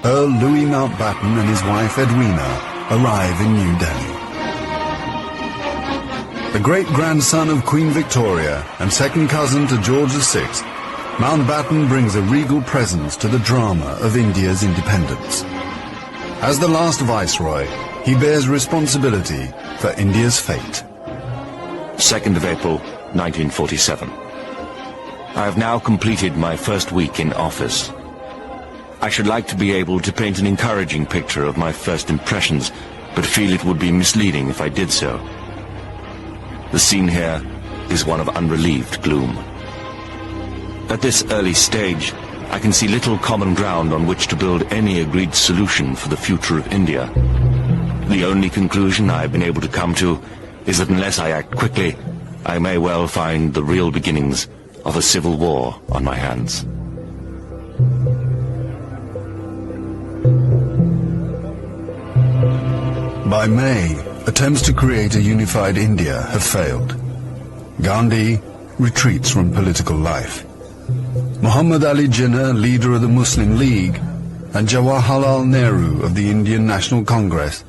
Earl Mountbatten and his wife Edwina arrive in New Delhi. The great-grandson of Queen Victoria and second cousin to George VI, Mountbatten brings a regal presence to the drama of India's independence. As the last viceroy, he bears responsibility for India's fate. 2nd of April, 1947. I have now completed my first week in office. I should like to be able to paint an encouraging picture of my first impressions, but feel it would be misleading if I did so. The scene here is one of unrelieved gloom. At this early stage, I can see little common ground on which to build any agreed solution for the future of India. The only conclusion I have been able to come to is that unless I act quickly, I may well find the real beginnings of a civil war on my hands. By May, attempts to create a unified India have failed. Gandhi retreats from political life. Muhammad Ali Jinnah, leader of the Muslim League, and Jawaharlal Nehru of the Indian National Congress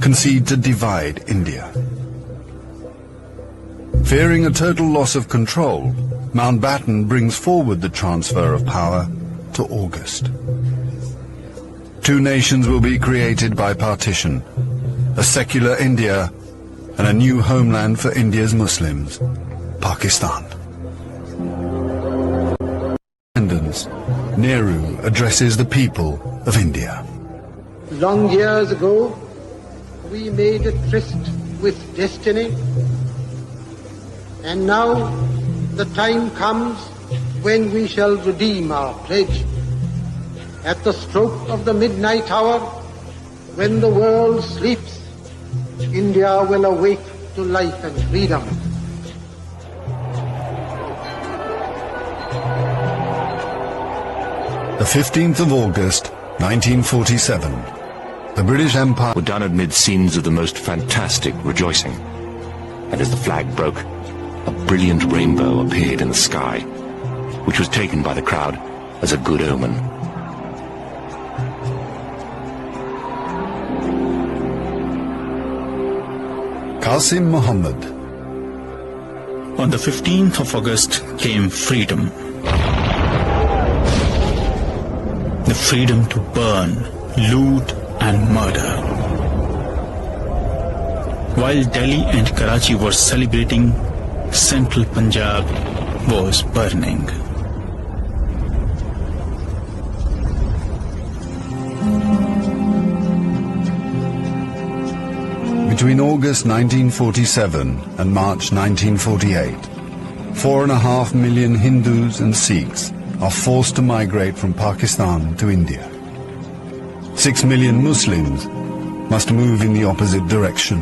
concede to divide India. Fearing a total loss of control, Mountbatten brings forward the transfer of power to August. Two nations will be created by partition, a secular India and a new homeland for India's Muslims, Pakistan. Nehru addresses the people of India. Long years ago, we made a tryst with destiny, and now the time comes when we shall redeem our pledge. At the stroke of the midnight hour, when the world sleeps, India will awake to life and freedom. The 15th of August, 1947. The British Empire were done amid scenes of the most fantastic rejoicing. And as the flag broke, a brilliant rainbow appeared in the sky, which was taken by the crowd as a good omen. Qasim Muhammad. On the 15th of August came freedom. The freedom to burn, loot and murder. While Delhi and Karachi were celebrating, central Punjab was burning. Between August 1947 and March 1948, 4.5 million Hindus and Sikhs are forced to migrate from Pakistan to India. 6 million Muslims must move in the opposite direction.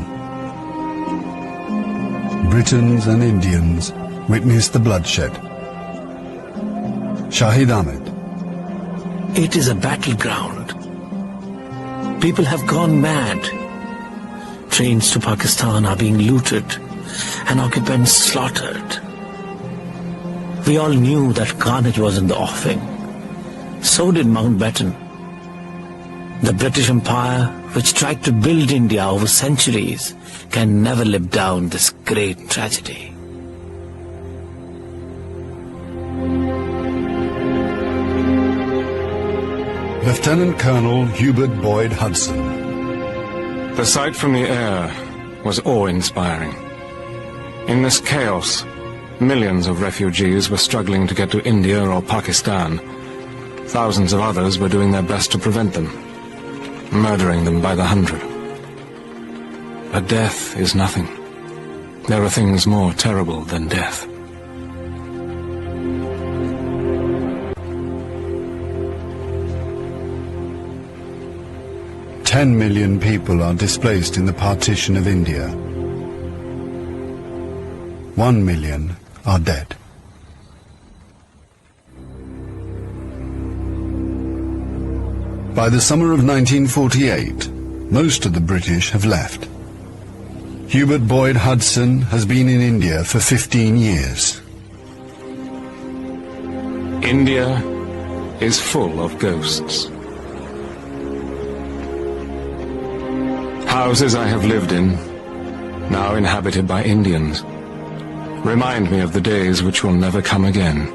Britons and Indians witness the bloodshed. Shahid Ahmed. It is a battleground. People have gone mad. Trains to Pakistan are being looted and occupants slaughtered. We all knew that carnage was in the offing. So did Mountbatten. The British Empire, which tried to build India over centuries, can never live down this great tragedy. Lieutenant Colonel Hubert Boyd Hudson. The sight from the air was awe-inspiring. In this chaos, millions of refugees were struggling to get to India or Pakistan. Thousands of others were doing their best to prevent them, murdering them by the hundred. But death is nothing. There are things more terrible than death. $10 million people are displaced in the partition of India. 1 million are dead. By the summer of 1948, most of the British have left. Hubert Boyd Hudson has been in India for 15 years. India is full of ghosts. Houses I have lived in, now inhabited by Indians, remind me of the days which will never come again.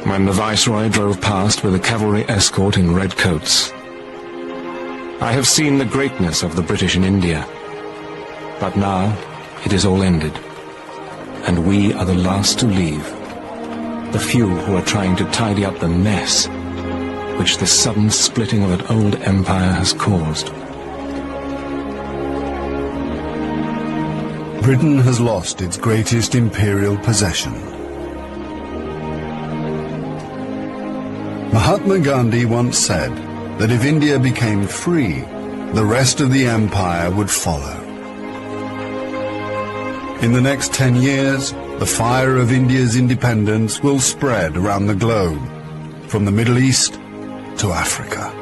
When the Viceroy drove past with a cavalry escort in red coats. I have seen the greatness of the British in India, but now it is all ended, and we are the last to leave, the few who are trying to tidy up the mess which the sudden splitting of an old empire has caused. Britain has lost its greatest imperial possession. Mahatma Gandhi once said that if India became free, the rest of the empire would follow. In the next 10 years, the fire of India's independence will spread around the globe, from the Middle East to Africa.